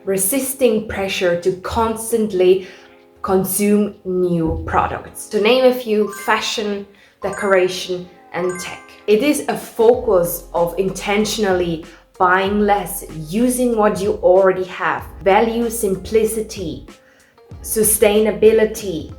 resisting pressure to constantly consume new products. To name a few: fashion, decoration, and tech. It is a focus of intentionally buying less, using what you already have. Value simplicity, sustainability,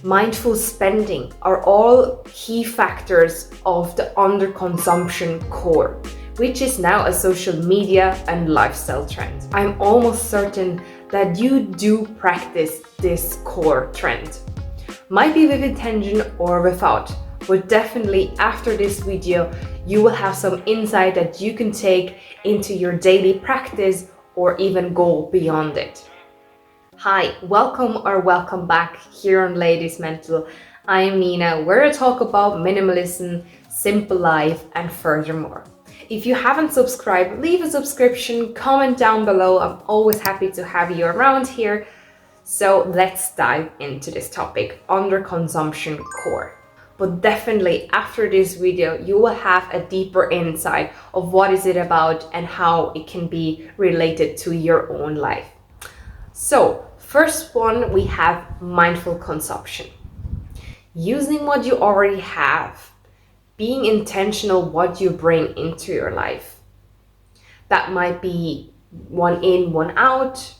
mindful spending are all key factors of the underconsumption core, which is now a social media and lifestyle trend. I'm almost certain that you do practice this core trend. Might be with intention or without, but definitely after this video, you will have some insight that you can take into your daily practice or even go beyond it. Hi, welcome back here on Ladies Mental. I am Nina, where I talk about minimalism, simple life, and furthermore. If you haven't subscribed, leave a subscription, comment down below. I'm always happy to have you around here. So let's dive into this topic, underconsumption core. But definitely after this video, you will have a deeper insight of what is it about and how it can be related to your own life. So first one, we have mindful consumption. Using what you already have, being intentional what you bring into your life. That might be one in, one out,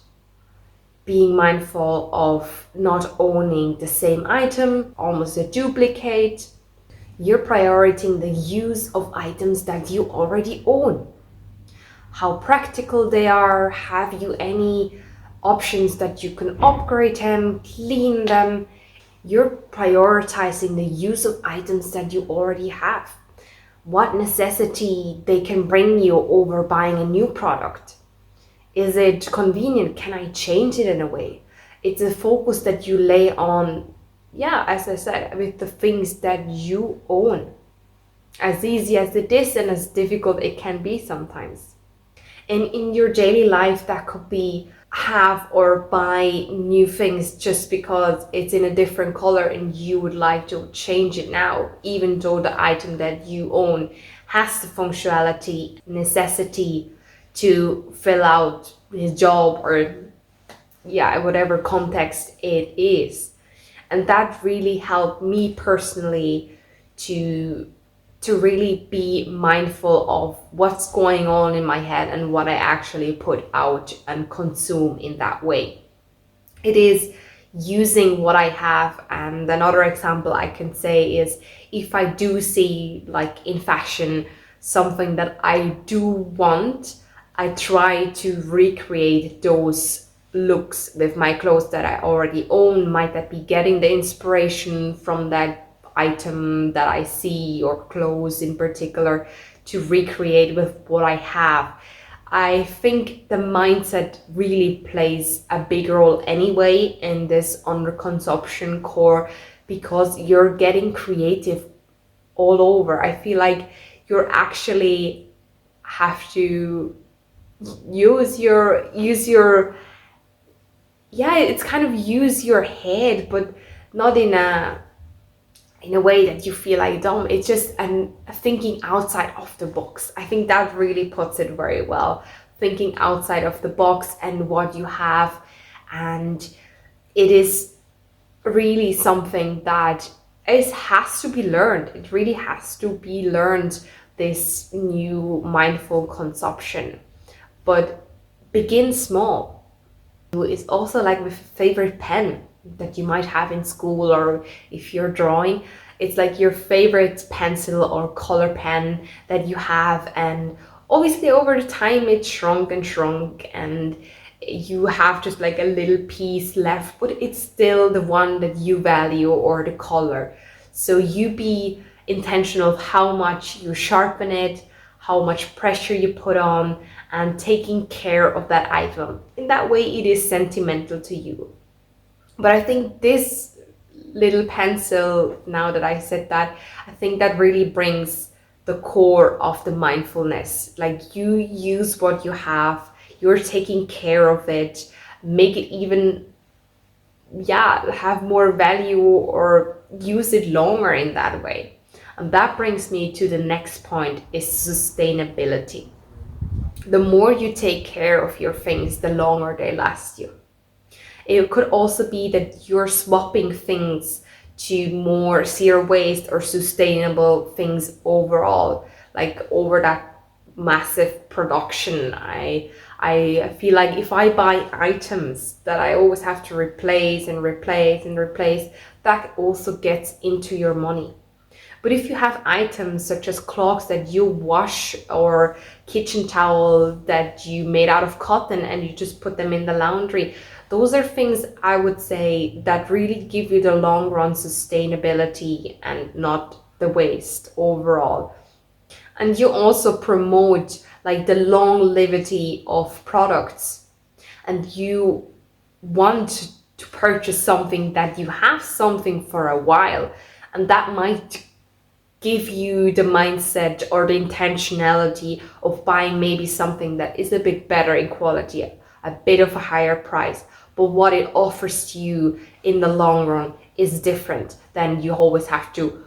being mindful of not owning the same item, almost a duplicate. You're prioritizing the use of items that you already own. How practical they are, have you any options that you can upgrade them, clean them. You're prioritizing the use of items that you already have. What necessity they can bring you over buying a new product. Is it convenient? Can I change it in a way? It's a focus that you lay on, as I said, with the things that you own. As easy as it is and as difficult it can be sometimes. And in your daily life, that could be have or buy new things just because it's in a different color and you would like to change it now, even though the item that you own has the functionality, necessity to fill out his job or whatever context it is. And that really helped me personally to really be mindful of what's going on in my head and what I actually put out and consume in that way. It is using what I have. And another example I can say is if I do see, like in fashion, something that I do want, I try to recreate those looks with my clothes that I already own. Might that be getting the inspiration from that item that I see or clothes in particular to recreate with what I have. I think the mindset really plays a big role anyway in this underconsumption core because you're getting creative all over. I feel like you're actually have to use your it's kind of use your head, but not in a way that you feel like dumb. It's just thinking outside of the box. I think that really puts it very well. Thinking outside of the box and what you have. And it is really something that has to be learned. It really has to be learned, this new mindful consumption. But begin small. It's also like with a favorite pen that you might have in school, or if you're drawing, it's like your favorite pencil or color pen that you have, and obviously over the time it shrunk and you have just like a little piece left, but it's still the one that you value or the color. So you be intentional of how much you sharpen it, how much pressure you put on, and taking care of that item. In that way it is sentimental to you. But I think this little pencil, now that I said that, I think that really brings the core of the mindfulness. Like you use what you have, you're taking care of it, make it even, have more value or use it longer in that way. And that brings me to the next point, is sustainability. The more you take care of your things, the longer they last you. It could also be that you're swapping things to more zero waste or sustainable things overall, like over that massive production. I feel like if I buy items that I always have to replace and replace and replace, that also gets into your money. But if you have items such as clogs that you wash or kitchen towel that you made out of cotton and you just put them in the laundry, those are things I would say that really give you the long run sustainability and not the waste overall. And you also promote like the longevity of products, and you want to purchase something that you have something for a while, and that might give you the mindset or the intentionality of buying maybe something that is a bit better in quality, a bit of a higher price, but what it offers to you in the long run is different than you always have to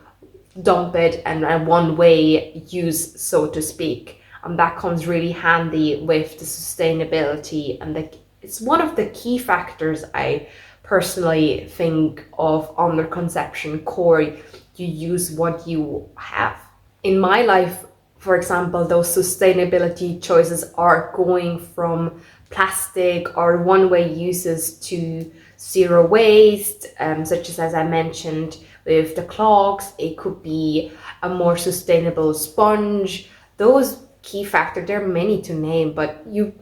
dump it and one way use, so to speak. And that comes really handy with the sustainability, and it's one of the key factors I personally think of underconsumption core. You use what you have. In my life, for example, those sustainability choices are going from plastic or one-way uses to zero waste, such as I mentioned with the clogs. It could be a more sustainable sponge. Those key factors, there are many to name, but you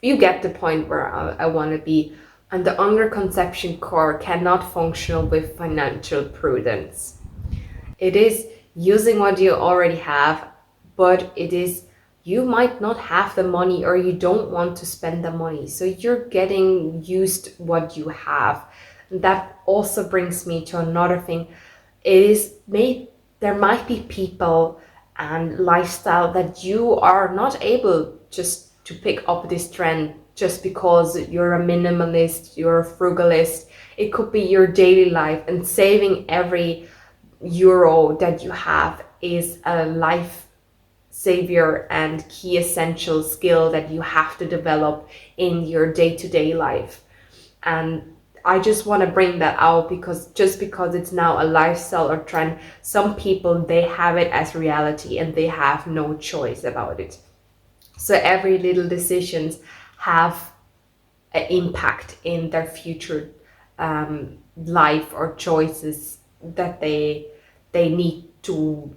get the point where I want to be. And the underconception core cannot function with financial prudence. It is using what you already have, but it is you might not have the money or you don't want to spend the money. So you're getting used what you have. And that also brings me to another thing. There might be people and lifestyle that you are not able just to pick up this trend just because you're a minimalist, you're a frugalist. It could be your daily life, and saving every euro that you have is a life savior and key essential skill that you have to develop in your day-to-day life. And I just want to bring that out because just because it's now a lifestyle or trend, some people, they have it as reality and they have no choice about it. So every little decisions have an impact in their future life or choices that they need to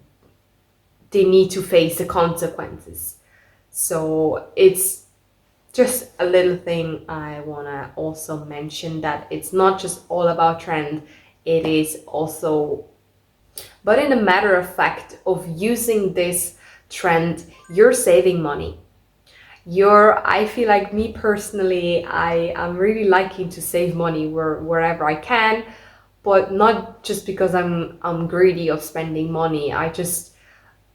face the consequences. So it's just a little thing I want to also mention, that it's not just all about trend, it is also, but in a matter of fact of using this trend, you're saving money. I feel like me personally, I am really liking to save money wherever I can, but not just because I'm greedy of spending money. I just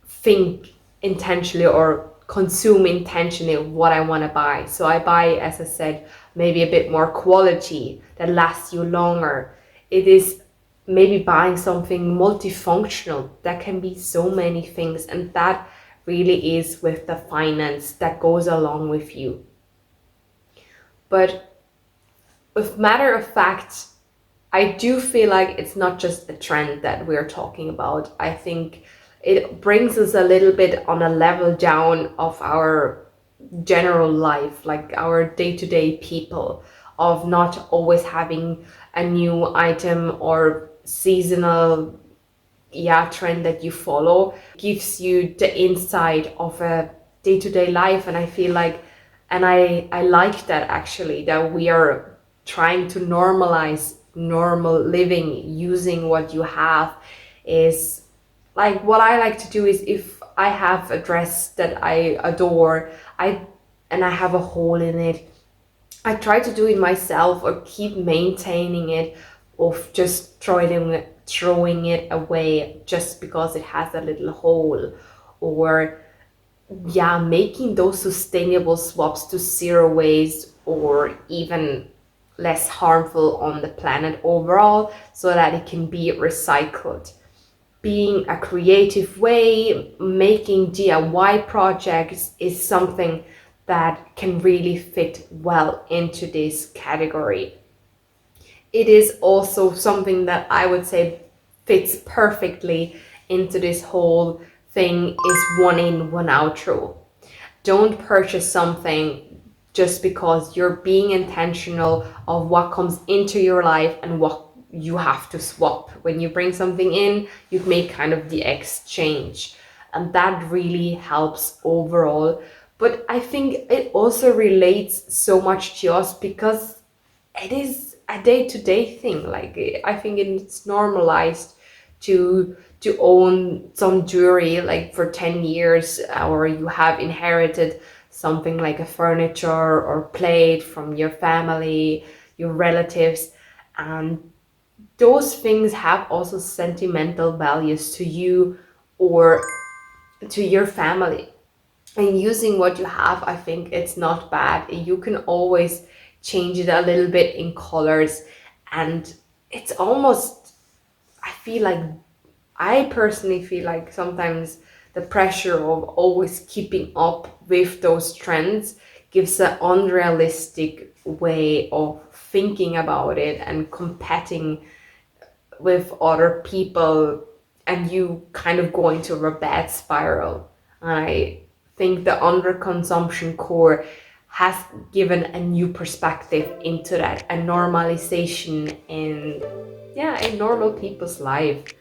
think intentionally or consume intentionally what I want to buy. So I buy, as I said, maybe a bit more quality that lasts you longer. It is maybe buying something multifunctional that can be so many things, and that really is with the finance that goes along with you. But with matter of fact, I do feel like it's not just a trend that we're talking about. I think it brings us a little bit on a level down of our general life, like our day-to-day people, of not always having a new item or seasonal trend that you follow. Gives you the insight of a day-to-day life, and I feel like, and I like that actually, that we are trying to normalize normal living using what you have. Is like what I like to do is, if I have a dress that I adore, and I have a hole in it, I try to do it myself or keep maintaining it, of just throwing it away just because it has a little hole, or making those sustainable swaps to zero waste or even less harmful on the planet overall, so that it can be recycled. Being a creative way, making DIY projects is something that can really fit well into this category. It is also something that I would say fits perfectly into this whole thing is one in, one out rule. Don't purchase something just because you're being intentional of what comes into your life and what you have to swap. When you bring something in, you make kind of the exchange, and that really helps overall. But I think it also relates so much to us because it is a day-to-day thing. Like, I think it's normalized to own some jewelry like for 10 years, or you have inherited something like a furniture or plate from your family, your relatives, and those things have also sentimental values to you or to your family. And using what you have, I think it's not bad. You can always change it a little bit in colors, and it's almost, I personally feel like sometimes the pressure of always keeping up with those trends gives an unrealistic way of thinking about it and competing with other people, and you kind of go into a bad spiral. I think the underconsumption core has given a new perspective into that, a normalization in normal people's life,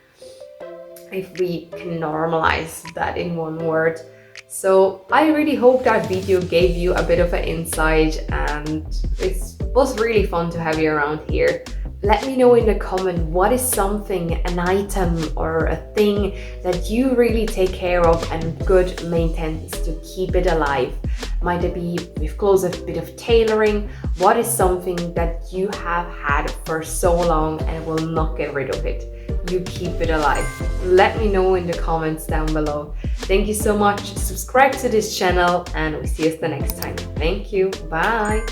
if we can normalize that in one word. So I really hope that video gave you a bit of an insight, and it was really fun to have you around here. Let me know in the comment what is something, an item or a thing that you really take care of and good maintenance to keep it alive. Might it be with clothes, a bit of tailoring? What is something that you have had for so long and will not get rid of it? You keep it alive. Let me know in the comments down below. Thank you so much. Subscribe to this channel and we see us the next time. Thank you. Bye.